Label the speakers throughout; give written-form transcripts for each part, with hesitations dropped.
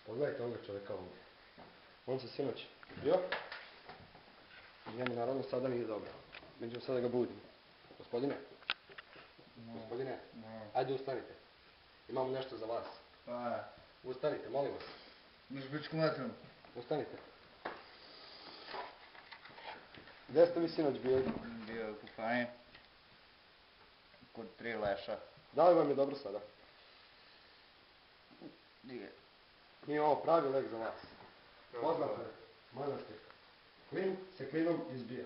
Speaker 1: Pogledajte ovoga čovjeka ovdje. On se sinoć bio. Njemu naravno sada nije dobro. Međutim sada ga budim. Gospodine. Gospodine. Ajde ustanite. Imamo nešto za vas. Ustanite, molim vas.
Speaker 2: Možeš kumatrom.
Speaker 1: Ustanite. Gdje ste vi sinoć bili?
Speaker 2: Bio u kufani. Kod 3 leša.
Speaker 1: Da li vam je dobro sada?
Speaker 2: Nije.
Speaker 1: Mi imamo pravi lek za vas. Poznate manastir. Klin se klinom izbija.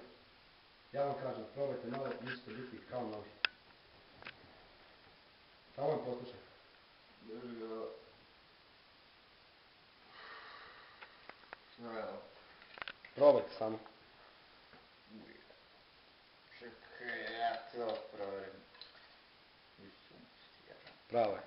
Speaker 1: Ja vam kažem, probajte malo, vi ćete biti kao novi. Samo vam poslušajte. Probajte samo.
Speaker 2: Čekaj, ja to provjerim.
Speaker 1: Pravo je.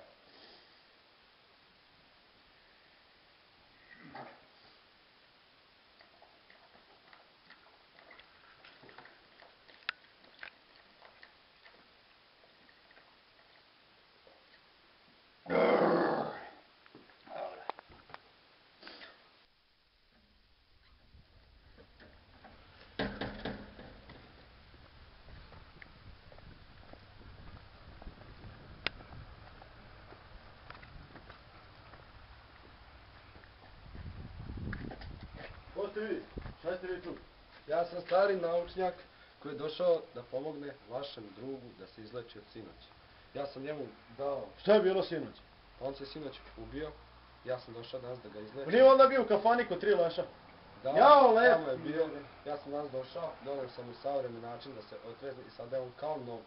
Speaker 3: Ko ste vi? Šta ste vi tu?
Speaker 1: Ja sam stari naučnjak koji je došao da pomogne vašem drugu da se izleči od sinoć. Ja sam njemu dao...
Speaker 3: Šta je bilo sinoć?
Speaker 1: On se sinoć ubio. Ja sam došao danas da ga izlečim.
Speaker 3: Nije onda bio u kafani kod 3 leša?
Speaker 1: Da,
Speaker 3: Jao, lep!
Speaker 1: tamo je bio. Ja sam danas došao, donio sam mu savremen način da se otrezni i sada je on kao nov.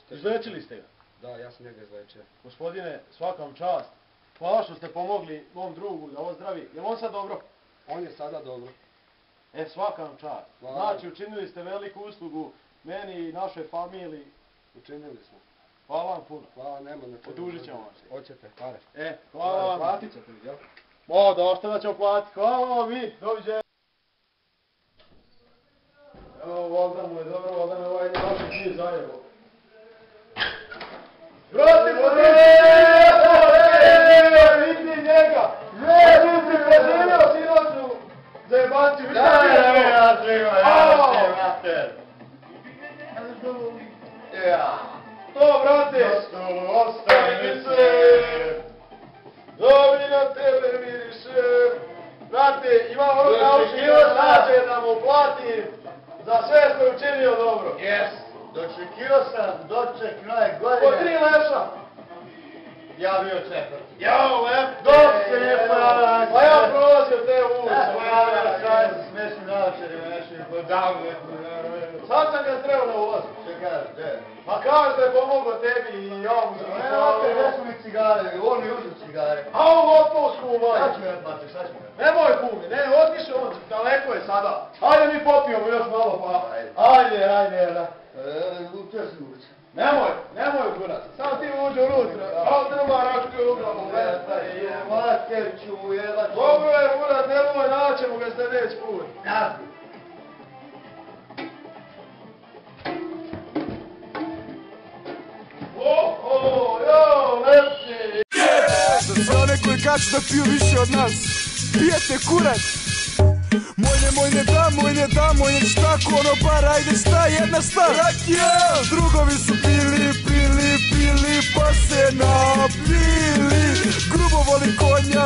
Speaker 3: Izlečili ste ga?
Speaker 1: Da, ja sam njega izlečio.
Speaker 3: Gospodine, svaka vam čast. Hvala što ste pomogli mom drugu da ovo zdravi. Je li on sad dobro?
Speaker 1: On je sada dobro.
Speaker 3: Svaka vam čast.
Speaker 1: Hvala.
Speaker 3: Znači, učinili ste veliku uslugu meni i našoj familiji.
Speaker 1: Učinili smo.
Speaker 3: Hvala vam puno.
Speaker 1: Hvala, nema na čemu.
Speaker 3: Odužit ćemo vam se.
Speaker 1: Hoćete, pare.
Speaker 3: Hvala vam.
Speaker 1: Platit ćete mi, jel?
Speaker 3: Da ćemo platiti. Hvala vam vi. Doviđenja. Evo, voda mu je dobro, voda me ovaj našeg nije zajebo. Vrati mu vidi njega! Vidi preživio sinoću! Zajebanci, vidi To, brate! Ostani se! Dobi na tebe miriše! Brate, ima ovog naučnika nađe da mu platim za sve što je učinio dobro.
Speaker 2: Dočekio sam doček nove
Speaker 3: Po
Speaker 2: godine.
Speaker 3: 3 leša!
Speaker 2: Ja bio četvrti.
Speaker 3: Jao, lep! Dok se ne pojavlja! Pa ja prolazio te ulice!
Speaker 2: Smešni naočarima, nešto je podavno.
Speaker 3: Sad sam ga trebao na ulazu.
Speaker 2: Što kažeš, gdje?
Speaker 3: Ma kažeš da je pomogao tebi i ja mu sam
Speaker 2: Opet, gdje su mi cigare? On mi uzeo cigare.
Speaker 3: A on otpao s kumaj!
Speaker 2: Sad ću me odmati, sad ću me.
Speaker 3: Nemoj kumi, ne, otiše on, daleko je sada. Ajde mi popijemo još malo pa. Ajde, da.
Speaker 2: Gdje si ulica?
Speaker 3: Nemoj kurac, samo ti uđe unutra. A drma račke uglavnom.
Speaker 2: Mater ću mu jebat.
Speaker 3: Dobro je kurac, nemoj, naćemo ga sljedeći put.
Speaker 2: Napi.
Speaker 3: Lepši!
Speaker 4: Za sve one koji kažu da piju više od nas, pijete kurac. Moj ne da, šta kono bar, ajde šta, jedna stvar. Rakija! Drugovi su pili, pa se napili. Grubo voli konja,